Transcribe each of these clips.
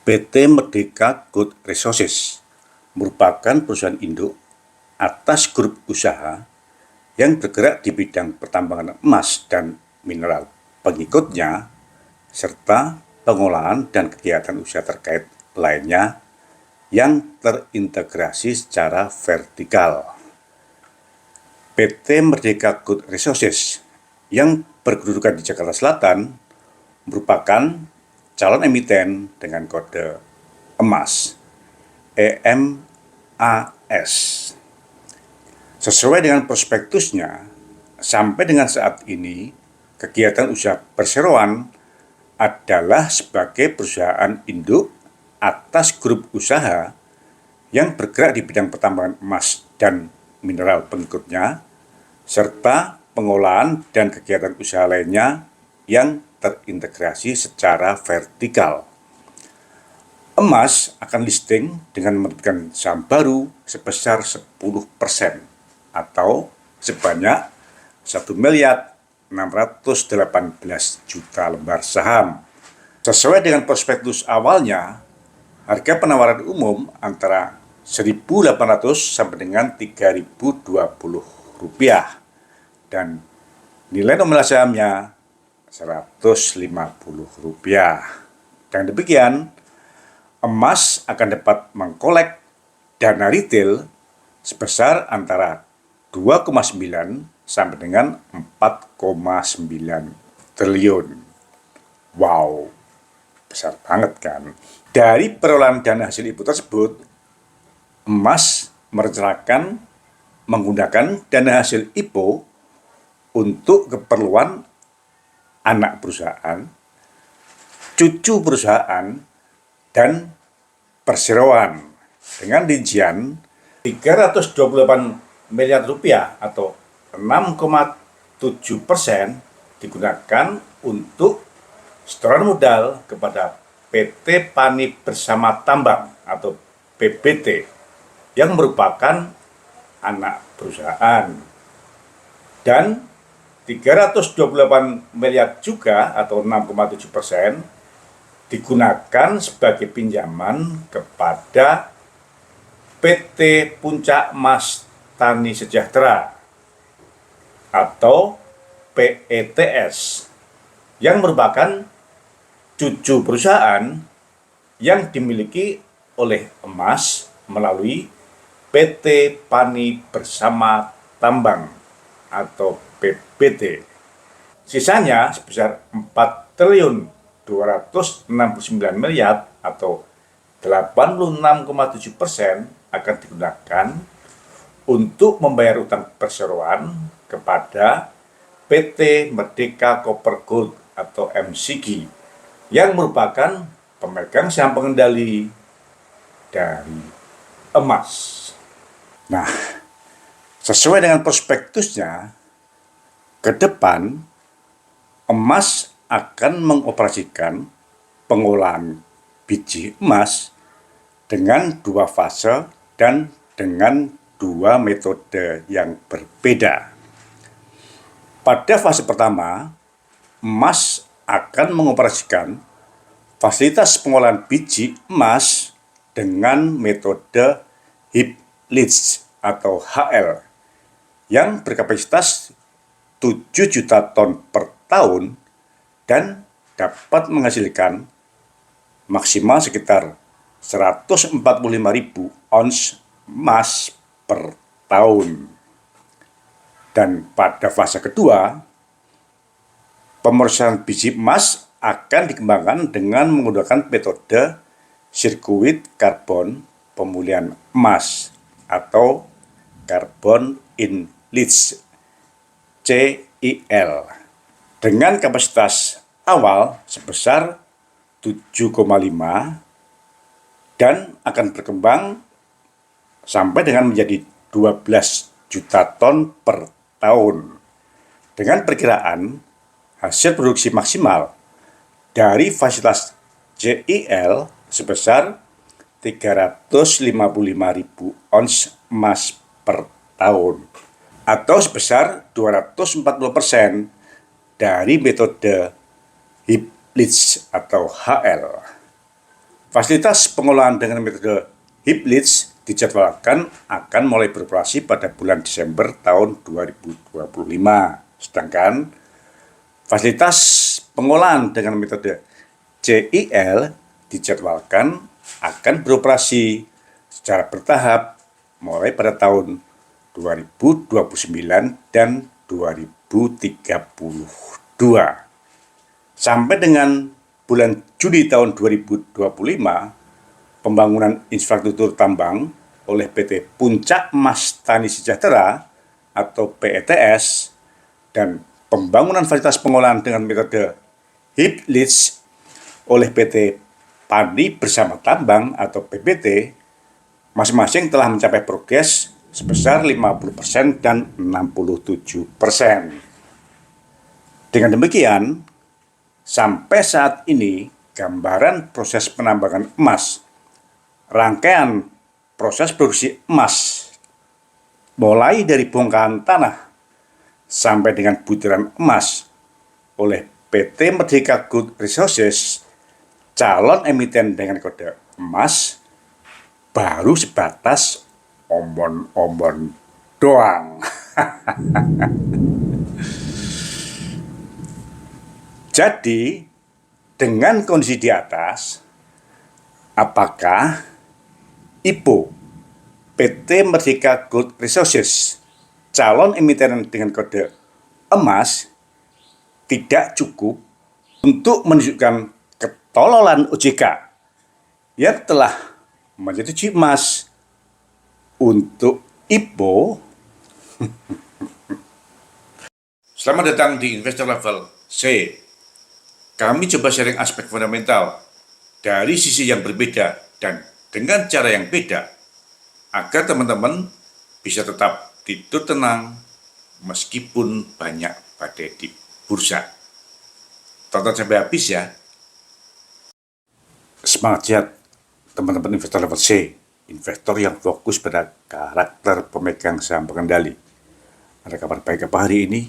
PT Merdeka Gold Resources merupakan perusahaan induk atas grup usaha yang bergerak di bidang pertambangan emas dan mineral pengikutnya, serta pengolahan dan kegiatan usaha terkait lainnya yang terintegrasi secara vertikal. PT Merdeka Gold Resources yang berkedudukan di Jakarta Selatan merupakan calon emiten dengan kode emas EMAS. Sesuai dengan prospektusnya, sampai dengan saat ini kegiatan usaha perseroan adalah sebagai perusahaan induk atas grup usaha yang bergerak di bidang pertambangan emas dan mineral pengikutnya, serta pengolahan dan kegiatan usaha lainnya yang terintegrasi secara vertikal. Emas akan listing dengan menerbitkan saham baru sebesar 10% atau sebanyak 1.618.000.000 lembar saham. Sesuai dengan prospektus awalnya, harga penawaran umum antara 1.800 sampai dengan 3.020 rupiah dan nilai nominal sahamnya 150 rupiah. Dan demikian, emas akan dapat mengkolek dana retail sebesar antara 2,9 sampai dengan 4,9 triliun. Wow, besar banget kan? Dari perolehan dana hasil IPO tersebut, emas merencanakan menggunakan dana hasil IPO untuk keperluan anak perusahaan, cucu perusahaan, dan perseroan dengan rincian 328 miliar rupiah atau 6,7% digunakan untuk setoran modal kepada PT Pani Bersama Tambang atau PBT yang merupakan anak perusahaan, dan 328 miliar juga atau 6,7% digunakan sebagai pinjaman kepada PT Puncak Mas Tani Sejahtera atau PETS yang merupakan cucu perusahaan yang dimiliki oleh emas melalui PT Pani Bersama Tambang atau PBT. Sisanya sebesar 4.269 miliar atau 86,7% akan digunakan untuk membayar utang perseroan kepada PT Merdeka Copper Gold atau MCG yang merupakan pemegang saham pengendali dari emas. Nah, sesuai dengan prospektusnya, ke depan emas akan mengoperasikan pengolahan biji emas dengan 2 fase dan dengan 2 metode yang berbeda. Pada fase pertama, emas akan mengoperasikan fasilitas pengolahan biji emas dengan metode heap leach atau HL yang berkapasitas 7 juta ton per tahun dan dapat menghasilkan maksimal sekitar 145.000 ons emas per tahun. Dan pada fase kedua, pemrosesan biji emas akan dikembangkan dengan menggunakan metode sirkuit karbon pemulihan emas atau carbon in leach CIL dengan kapasitas awal sebesar 7,5 dan akan berkembang sampai dengan menjadi 12 juta ton per tahun dengan perkiraan hasil produksi maksimal dari fasilitas CIL sebesar 355.000 ons emas per tahun atau sebesar 240% dari metode heap leach atau HL. Fasilitas pengolahan dengan metode heap leach dijadwalkan akan mulai beroperasi pada bulan Desember tahun 2025. Sedangkan fasilitas pengolahan dengan metode CIL dijadwalkan akan beroperasi secara bertahap mulai pada tahun 2029 dan 2032. Sampai dengan bulan Juli tahun 2025, pembangunan infrastruktur tambang oleh PT Puncak Mas Tani Sejahtera atau PETS dan pembangunan fasilitas pengolahan dengan metode heap leach oleh PT Padi Bersama Tambang atau PBT masing-masing telah mencapai progres sebesar 50% dan 67%. Dengan demikian, sampai saat ini gambaran proses penambangan emas, rangkaian proses produksi emas, mulai dari bongkahan tanah sampai dengan butiran emas oleh PT Merdeka Gold Resources, calon emiten dengan kode emas, baru sebatas omon-omon doang. Jadi, dengan kondisi di atas, apakah IPO PT Merdeka Gold Resources, calon emiten dengan kode emas, tidak cukup untuk menunjukkan ketololan OJK yang telah menyetujui emas untuk IPO? Selamat datang di Investor Level C. Kami coba sharing aspek fundamental dari sisi yang berbeda dan dengan cara yang beda agar teman-teman bisa tetap tidur tenang meskipun banyak badai di bursa. Tonton sampai habis ya. Semangat sehat teman-teman investor level C, investor yang fokus pada karakter pemegang saham pengendali. Ada kabar baik apa hari ini?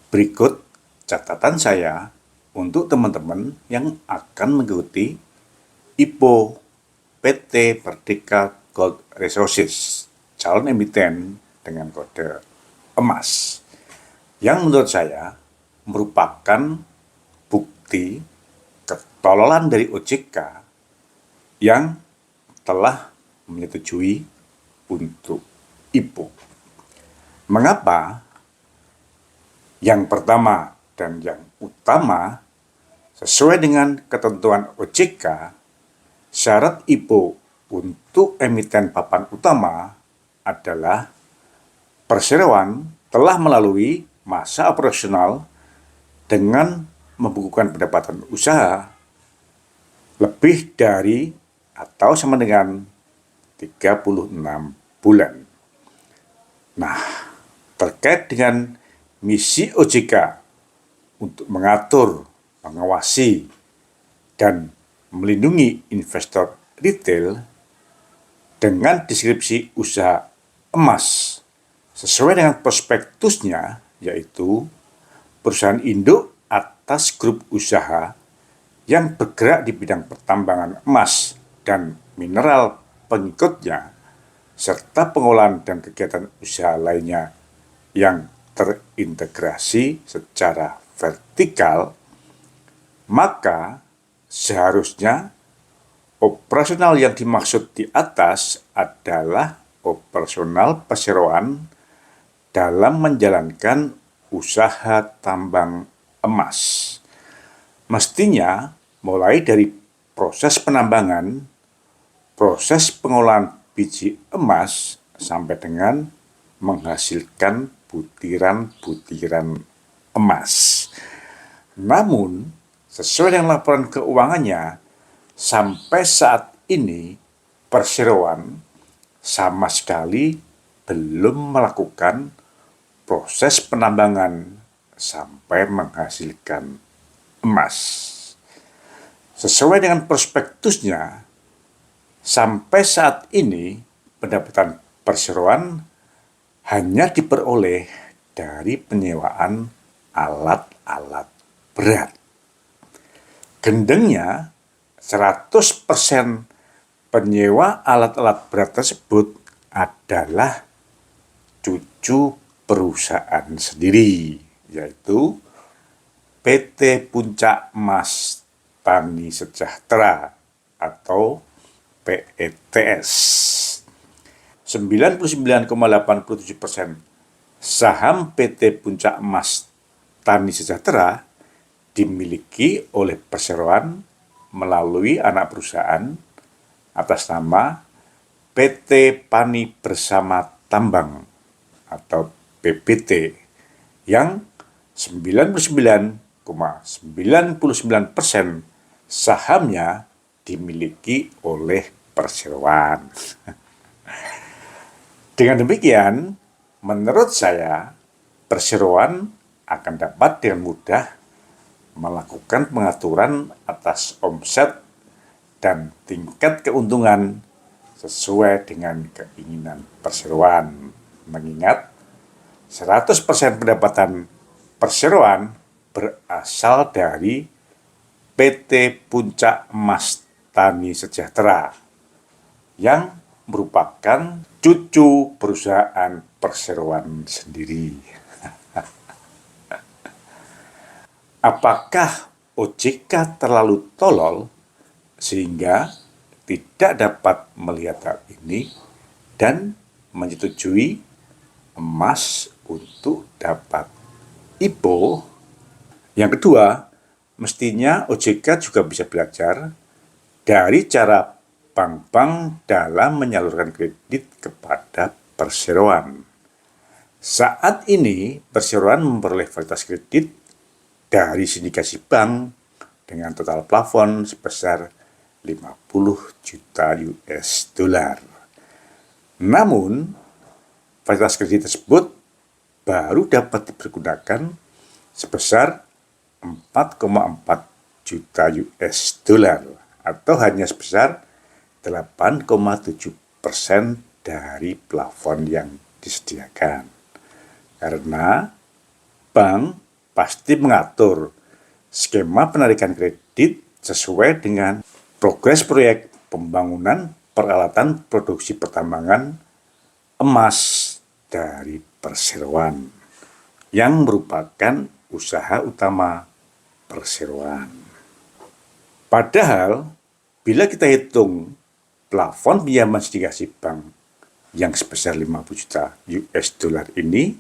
Berikut catatan saya untuk teman-teman yang akan mengikuti IPO PT Merdeka Gold Resources, calon emiten dengan kode emas, yang menurut saya merupakan bukti ketololan dari OJK yang telah menyetujui untuk IPO. Mengapa? Yang pertama dan yang utama, sesuai dengan ketentuan OJK, syarat IPO untuk emiten papan utama adalah perseroan telah melalui masa operasional dengan membukukan pendapatan usaha lebih dari atau sama dengan 36 bulan. Nah, terkait dengan misi OJK untuk mengatur, mengawasi, dan melindungi investor retail dengan deskripsi usaha emas sesuai dengan prospektusnya, yaitu perusahaan induk atas grup usaha yang bergerak di bidang pertambangan emas dan mineral pengikutnya, serta pengolahan dan kegiatan usaha lainnya yang terintegrasi secara vertikal, maka seharusnya operasional yang dimaksud di atas adalah operasional perseroan dalam menjalankan usaha tambang emas. Mestinya mulai dari proses penambangan, proses pengolahan biji emas, sampai dengan menghasilkan butiran-butiran emas. Namun, sesuai dengan laporan keuangannya, sampai saat ini perseroan sama sekali belum melakukan proses penambangan sampai menghasilkan emas. Sesuai dengan prospektusnya, sampai saat ini pendapatan perseroan hanya diperoleh dari penyewaan alat-alat berat. Gendengnya 100% penyewa alat-alat berat tersebut adalah cucu perusahaan sendiri, yaitu PT Puncak Mas Tani Sejahtera atau PETS. 99,87% saham PT Puncak Mas Tani Sejahtera dimiliki oleh perseroan melalui anak perusahaan atas nama PT Pani Bersama Tambang atau PBT yang 99,99% sahamnya dimiliki oleh perseroan. Dengan demikian, menurut saya, perseroan akan dapat dengan mudah melakukan pengaturan atas omset dan tingkat keuntungan sesuai dengan keinginan perseroan. Mengingat 100% pendapatan perseroan berasal dari PT Puncak Mas Tani Sejahtera yang merupakan cucu perusahaan perseroan sendiri. Apakah OJK terlalu tolol sehingga tidak dapat melihat hal ini dan menyetujui emas untuk dapat IPO? Yang kedua, mestinya OJK juga bisa belajar dari cara bank-bank dalam menyalurkan kredit kepada perseroan. Saat ini, perseroan memperoleh fasilitas kredit dari sindikasi bank dengan total plafon sebesar 50 juta US dollar. Namun, fasilitas kredit tersebut baru dapat dipergunakan sebesar 4,4 juta US dollar atau hanya sebesar 8,7% dari plafon yang disediakan. Karena bank pasti mengatur skema penarikan kredit sesuai dengan progres proyek pembangunan peralatan produksi pertambangan emas dari perseroan yang merupakan usaha utama perseroan. Padahal bila kita hitung plafon pinjaman sindikasi bank yang sebesar 50 juta US dollar ini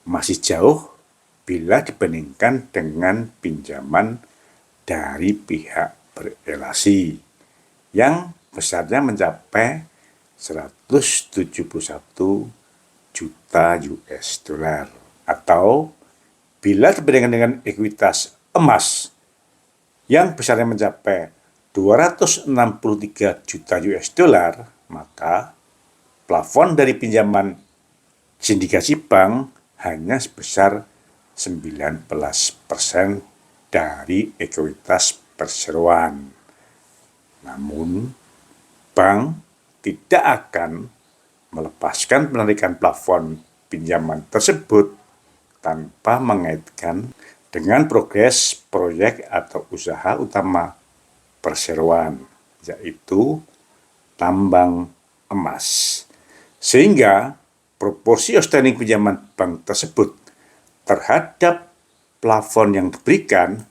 masih jauh bila dibandingkan dengan pinjaman dari pihak berelasi yang besarnya mencapai 171 juta US dollar atau bila dibandingkan dengan ekuitas emas yang besarnya mencapai 263 juta US dollar, maka plafon dari pinjaman sindikasi bank hanya sebesar 19% dari ekuitas perseroan. Namun, bank tidak akan melepaskan penarikan plafon pinjaman tersebut tanpa mengaitkan dengan progres proyek atau usaha utama perseroan, yaitu tambang emas. Sehingga proporsi outstanding pinjaman bank tersebut terhadap plafon yang diberikan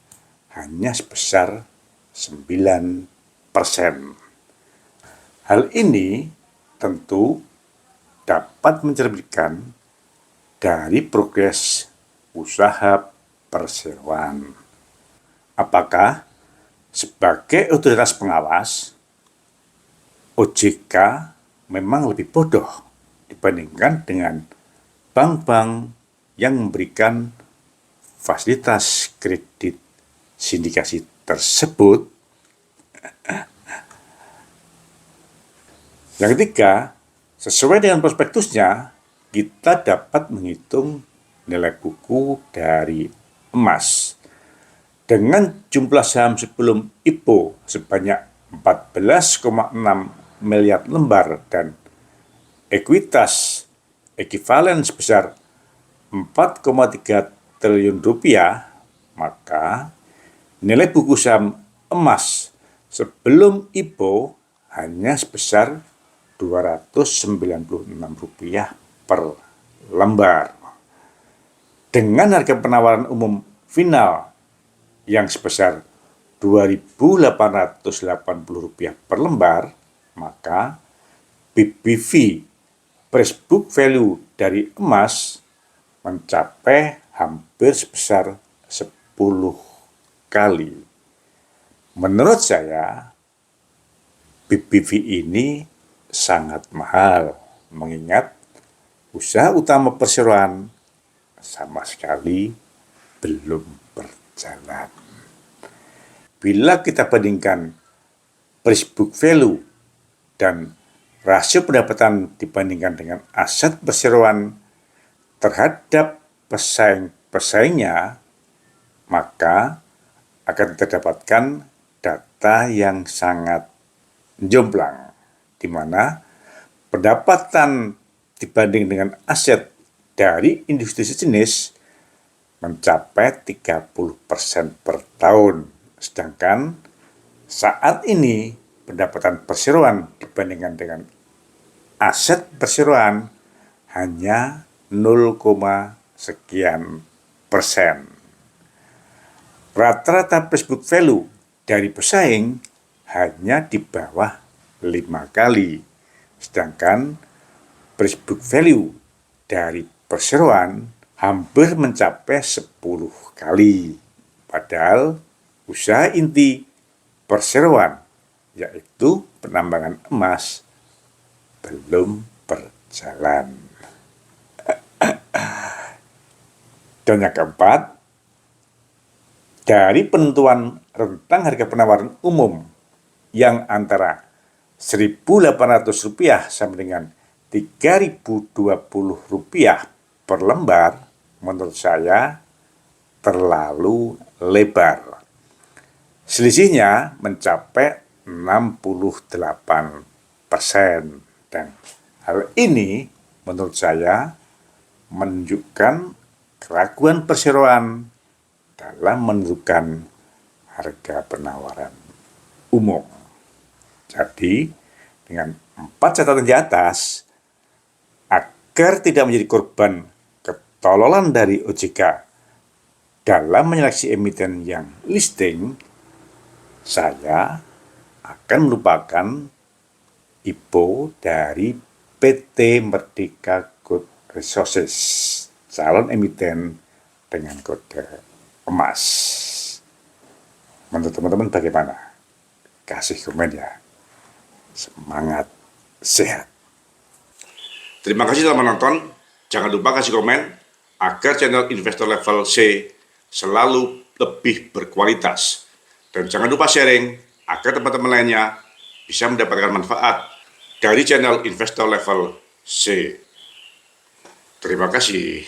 hanya sebesar 9%. Hal ini tentu dapat mencerminkan dari progres usaha perseroan. Apakah sebagai otoritas pengawas, OJK memang lebih bodoh dibandingkan dengan bank-bank yang memberikan fasilitas kredit sindikasi tersebut? Yang ketiga, sesuai dengan prospektusnya, kita dapat menghitung nilai buku dari emas. Dengan jumlah saham sebelum IPO sebanyak 14,6 miliar lembar dan ekuitas ekivalen sebesar 4,3 triliun rupiah, maka nilai buku saham emas Sebelum IPO hanya sebesar Rp296 per lembar. Dengan harga penawaran umum final yang sebesar Rp2.880 per lembar, maka BBV price book value dari emas mencapai hampir sebesar 10 kali. Menurut saya, BBV ini sangat mahal, mengingat usaha utama perseroan sama sekali belum berjalan. Bila kita bandingkan price book value dan rasio pendapatan dibandingkan dengan aset perseroan terhadap pesaing-pesaingnya, maka akan terdapatkan data yang sangat jomplang, di mana pendapatan dibanding dengan aset dari industri sejenis mencapai 30% per tahun. Sedangkan saat ini pendapatan perseroan dibandingkan dengan aset perseroan hanya 0, sekian persen. Rata-rata price book value dari pesaing hanya di bawah 5 kali. Sedangkan price book value dari perseroan hampir mencapai 10 kali. Padahal usaha inti perseroan, yaitu penambangan emas, belum berjalan. Dan yang keempat, dari penentuan rentang harga penawaran umum yang antara Rp1.800 sampai dengan Rp3.020 per lembar, menurut saya terlalu lebar. Selisihnya mencapai 68%. Dan hal ini menurut saya menunjukkan keraguan perseroan dalam menentukan harga penawaran umum. Jadi, dengan 4 catatan di atas, agar tidak menjadi korban ketololan dari OJK dalam menyeleksi emiten yang listing, saya akan melupakan IPO dari PT Merdeka Gold Resources, calon emiten dengan kode emas. Menurut teman-teman bagaimana? Kasih komen ya. Semangat sehat. Terima kasih telah menonton. Jangan lupa kasih komen agar channel Investor Level C selalu lebih berkualitas. Dan jangan lupa sharing agar teman-teman lainnya bisa mendapatkan manfaat dari channel Investor Level C. Terima kasih.